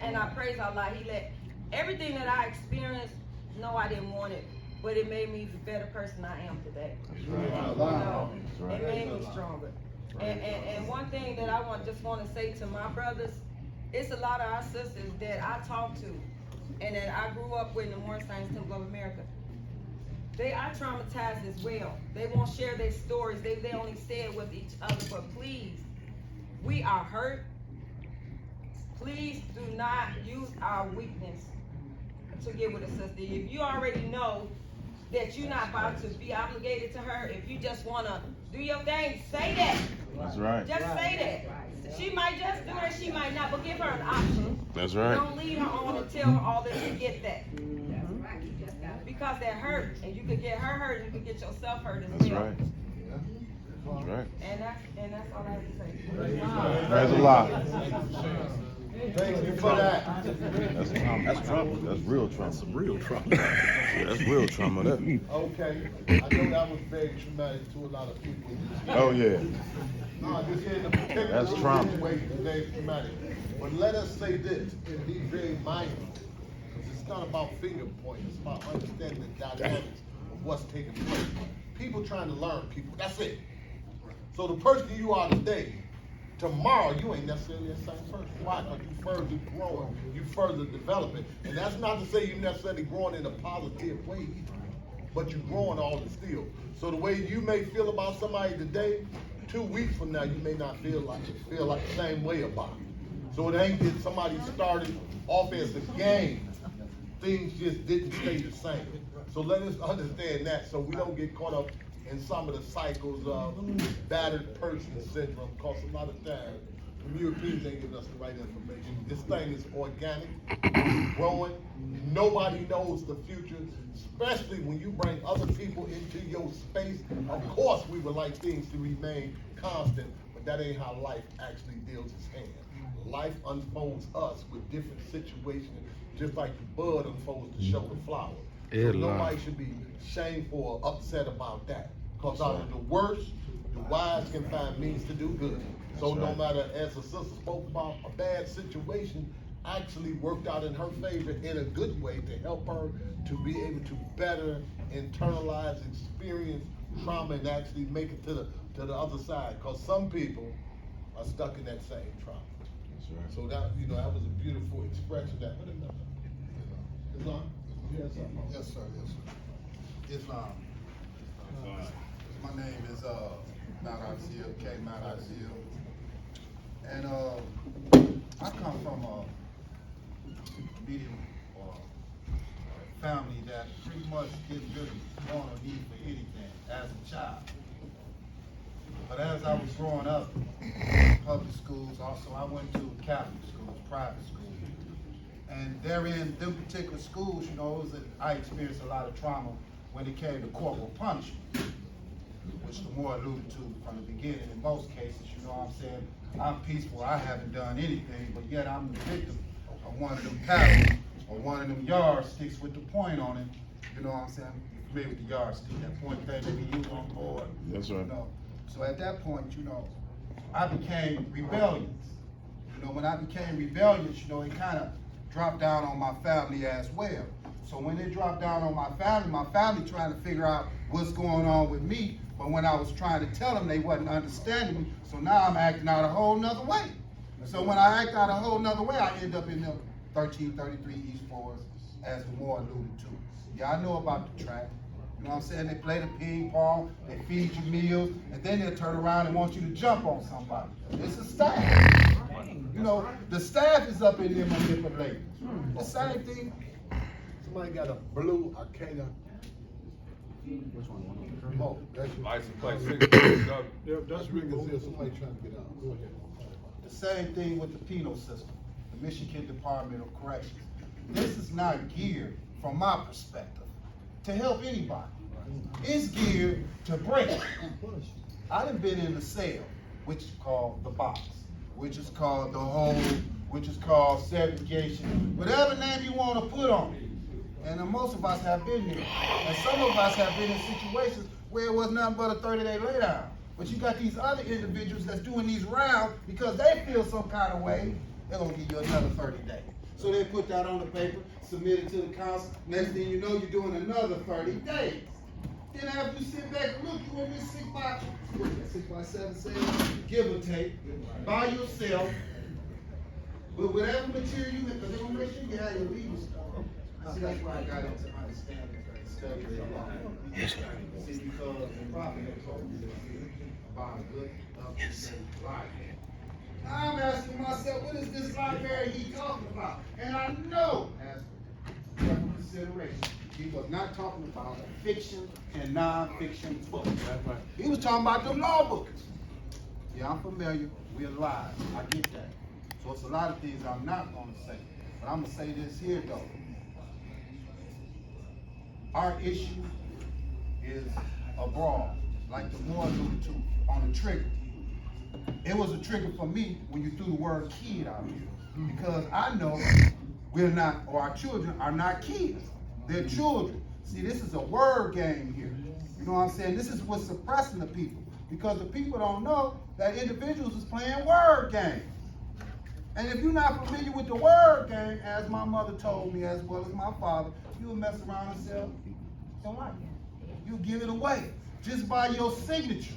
and I praise Allah. He let everything that I experienced, no, I didn't want it, but it made me the better person I am today. That's right. You know, it made me stronger. And one thing that I just want to say to my brothers, it's a lot of our sisters that I talk to and that I grew up with in the Morris Saints Temple of America. They are traumatized as well. They won't share their stories. They only say it with each other. But please, we are hurt. Please do not use our weakness to get with a sister. If you already know that you're not about to be obligated to her, if you just want to do your thing, say that. That's right. Just say that. She might just do it, she might not, but give her an option. That's right. Don't leave her on and tell her all that you get that. Because that hurt, and you could get her hurt, and you could get yourself hurt as well. That's right. That's right. And that's all I have to say. Praise Allah. Thank you for that. That's trauma. That's trauma. That's real trauma. That's some real trauma. Yeah, that's real trauma. That. Okay, I know that was very traumatic to a lot of people. Oh yeah. No, just in the particular That's trauma. situation, it's very traumatic. But let us say this and be very mindful. It's not about finger pointing, it's about understanding the dynamics of what's taking place. People trying to learn people, that's it. So the person you are today, tomorrow you ain't necessarily the same person. Why? Because you further growing, you further developing. And that's not to say you're necessarily growing in a positive way either, but you're growing all the still. So the way you may feel about somebody today, 2 weeks from now you may not feel like the same way about it. So it ain't that somebody started off as a game. Things just didn't stay the same. So let us understand that so we don't get caught up in some of the cycles of battered person syndrome, because a lot of times the Europeans ain't giving us the right information. This thing is organic, growing. Nobody knows the future, especially when you bring other people into your space. Of course, we would like things to remain constant, but that ain't how life actually deals its hand. Life unfolds us with different situations, just like the bud unfolds to show the flower. So nobody should be shameful or upset about that. Because out of the worst, the wise can find means to do good. So no matter, as the sister spoke about, a bad situation actually worked out in her favor in a good way to help her to be able to better internalize, experience trauma, and actually make it to the other side. Because some people are stuck in that same trauma. That's right. So that, that was a beautiful expression. That. Islam? Yes, sir. Yes, sir. Islam. My name is Minisiter K. Minisiter. And I come from a medium family that pretty much didn't really want or need for anything as a child. But as I was growing up in public schools, also I went to Catholic schools, private schools. And therein, them particular schools, I experienced a lot of trauma when it came to corporal punishment, which the more alluded to from the beginning. In most cases, I'm saying, I'm peaceful, I haven't done anything, but yet I'm the victim of one of them paddles or one of them yardsticks with the point on it. You know what I'm saying? You're familiar with the yardstick, that point thing that we use on board. That's right. So at that point, I became rebellious. When I became rebellious, it kind of dropped down on my family as well. So when it dropped down on my family trying to figure out what's going on with me, but when I was trying to tell them, they wasn't understanding me, so now I'm acting out a whole nother way. So when I act out a whole nother way, I end up in the 1333 East Forest, as the more alluded to. Yeah, I know about the track. You know what I'm saying? They play the ping pong, they feed you meals, and then they'll turn around and want you to jump on somebody. It's a staff. The staff is up in there manipulating. The same thing. Somebody got a blue Arcana. Which one? Oh, that's License plate 6. that's removed. Somebody trying to get out. Go ahead. The same thing with the penal system, the Michigan Department of Corrections. This is not geared, from my perspective, to help anybody. It's geared to break. I done been in the cell, which is called the box, which is called the hole, which is called segregation, whatever name you want to put on it. And most of us have been there. And some of us have been in situations where it was nothing but a 30-day laydown. But you got these other individuals that's doing these rounds because they feel some kind of way, they're going to give you another 30 days. So they put that on the paper, submit it to the council. Next thing you know, you're doing another 30 days. Then after you sit back and look, you in this 6x7 sale, give or take, by yourself, with whatever material you have, because they're gonna make sure you have your legal stuff. See, that's why I got into understanding study of law. See, because the prophet had told me about a good library. I'm asking myself, what is this library he talking about? And I know, as careful consideration, he was not talking about fiction and non-fiction books. He was talking about the law books. Yeah, I'm familiar. We're alive. I get that. So it's a lot of things I'm not going to say. But I'm going to say this here, though. Our issue is abroad, like the more alluded to on the trigger. It was a trigger for me when you threw the word kid out here. Because I know we're not, or our children are not kids. They're children. See, this is a word game here. You know what I'm saying? This is what's suppressing the people. Because the people don't know that individuals is playing word games. And if you're not familiar with the word game, as my mother told me, as well as my father, you'll mess around and sell your life. You'll give it away just by your signature.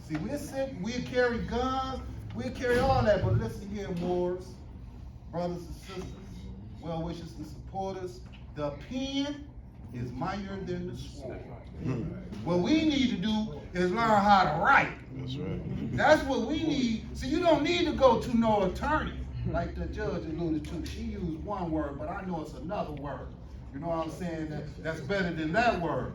See, we'll carry guns, we'll carry all that, but listen here, Moors, brothers and sisters, well wishers and supporters, the pen is mightier than the sword. What we need to do is learn how to write. That's right. That's what we need. See, you don't need to go to no attorney, like the judge alluded to. She used one word, but I know it's another word. You know what I'm saying? That's better than that word.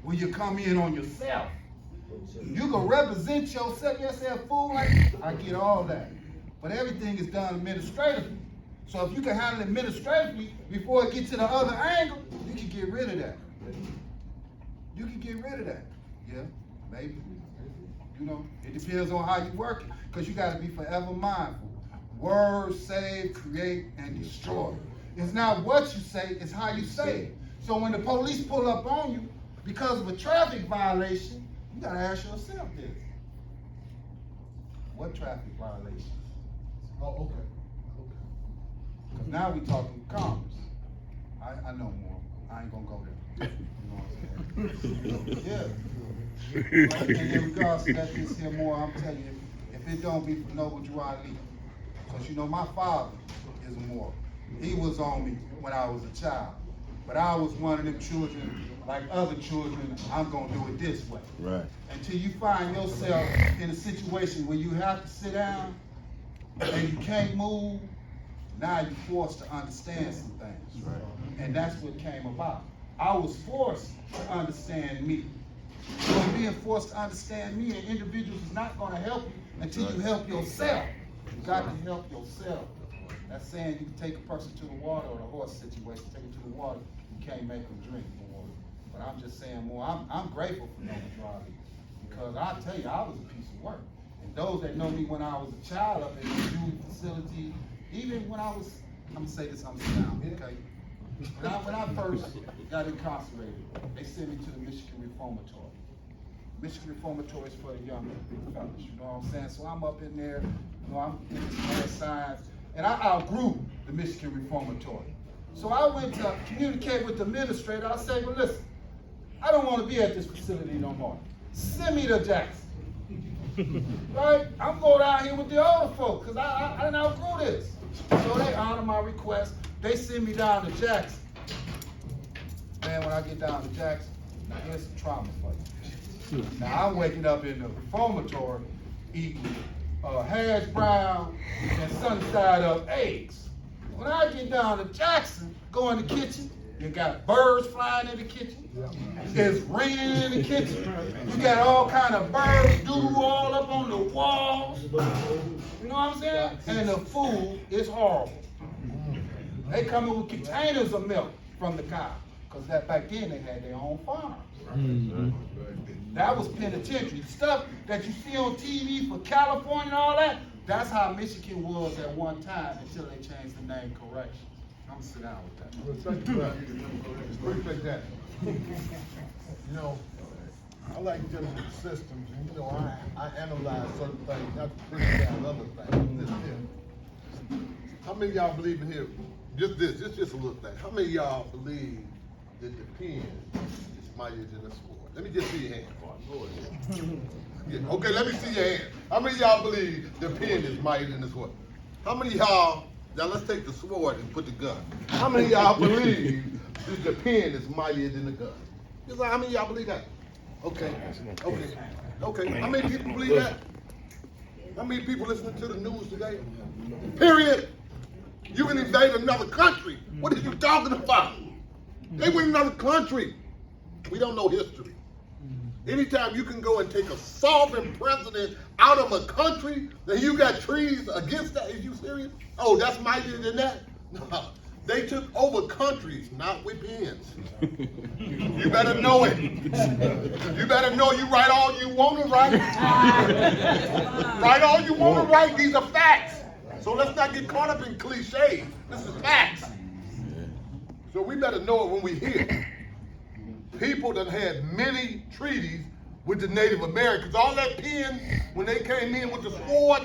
When you come in on yourself. You can represent yourself, fool, like I get all that. But everything is done administratively. So if you can handle it administratively before it gets to the other angle, you can get rid of that. You can get rid of that. Yeah, maybe. You know, it depends on how you work it, because you got to be forever mindful. Word, save, create, and destroy. It's not what you say, it's how you say it. So when the police pull up on you because of a traffic violation, you got to ask yourself this. What traffic violation? Oh, okay. Because now we're talking commerce. I know more. I ain't going to go there. You know what I'm saying? Yeah. And in regards to that, this here more, I'm telling you, if it don't be for Noble Dwight Harris, because you know my father is more. He was on me when I was a child. But I was one of them children, like other children, I'm gonna do it this way. Right. Until you find yourself in a situation where you have to sit down and you can't move, now you're forced to understand some things. Right. And that's what came about. I was forced to understand me. So being forced to understand me and individuals is not gonna help you until you help yourself. You got to help yourself. That's saying you can take a person to the water, or the horse situation, take it to the water, you can't make them drink more. But I'm just saying more, I'm grateful for Noble Dwight Harris, because I tell you, I was a piece of work. And those that know me when I was a child up in the youth facility, even when I was, I'm gonna say this, I'm down, okay? When I first got incarcerated, they sent me to the Michigan Reformatory. Michigan Reformatory is for the young fellas, you know what I'm saying? So I'm up in there, you know, I'm in math science, and I outgrew the Michigan Reformatory. So I went to communicate with the administrator. I said, well, listen, I don't want to be at this facility no more. Send me to Jackson. Right? I'm going down here with the older folks, because I didn't outgrew this. So they honor my request. They send me down to Jackson. Man, when I get down to Jackson, now here's some trauma for you. Now I'm waking up in the reformatory eating hash brown and sunny side up eggs. When I get down to Jackson, go in the kitchen, you got birds flying in the kitchen. It's raining in the kitchen. You got all kind of birds doo all up on the walls. You know what I'm saying? And the food is horrible. They come in with containers of milk from the cow, because back then they had their own farms. That was penitentiary. Stuff that you see on TV for California and all that, that's how Michigan was at one time until they changed the name correction. I'm gonna sit down with that. Well, thank you, brother. Appreciate that. You know, I like dealing with systems, and you know, I analyze certain things, not to bring down other things. This here. How many of y'all believe in here? Just this, just a little thing. How many of y'all believe that the pen is mightier than the sword? Let me just see your hand. Yeah, okay, let me see your hand. How many of y'all believe the pen is mightier than the sword? How many of y'all, now let's take the sword and put the gun. How many of y'all believe that the pen is mightier than the gun? Just like, how many of y'all believe that? Okay. How many people believe that? How many people listening to the news today? Period. You can invade another country. What are you talking about? They went another country. We don't know history. Anytime you can go and take a sovereign president out of a country, then you got treaties against that. Is you serious? Oh, that's mightier than that? No. They took over countries, not with pens. You better know it. You better know you write all you want to write. Write all you want to write. These are facts. So let's not get caught up in cliches. This is facts. So we better know it when we hear it. People that had many treaties with the Native Americans. All that pen, when they came in with the sword,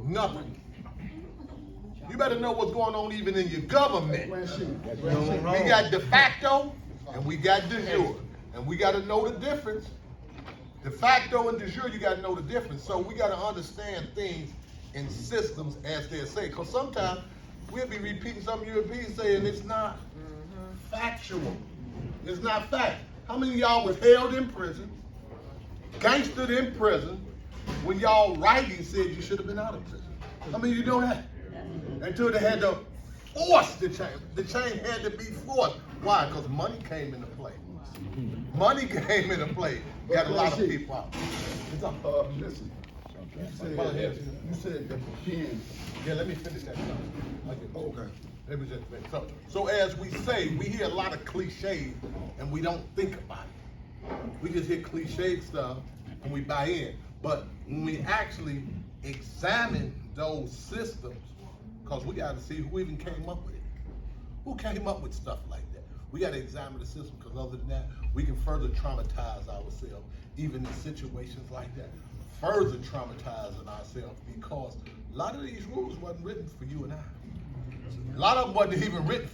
nothing. You better know what's going on even in your government. We got de facto and we got de jure. And we got to know the difference. De facto and de jure, you got to know the difference. So we got to understand things in systems as they're saying. Because sometimes we'll be repeating something Europeans say and it's not factual. It's not fact. How many of y'all was held in prison, gangstered in prison, when y'all writing said you should have been out of prison? How many of you know that? Until they had to force the change. The change had to be forced. Why? Because money came into play. Money came into play. Got a lot of people out. Listen, you said that the pen. Yeah, let me finish that. Okay. Let me just finish. So as we say, we hear a lot of cliches and we don't think about it. We just hear cliche stuff and we buy in. But when we actually examine those systems, because we got to see who even came up with it. Who came up with stuff like that? We got to examine the system, because other than that, we can further traumatize ourselves, even in situations like that. Further traumatizing ourselves, because a lot of these rules wasn't written for you and I. A lot of them wasn't even written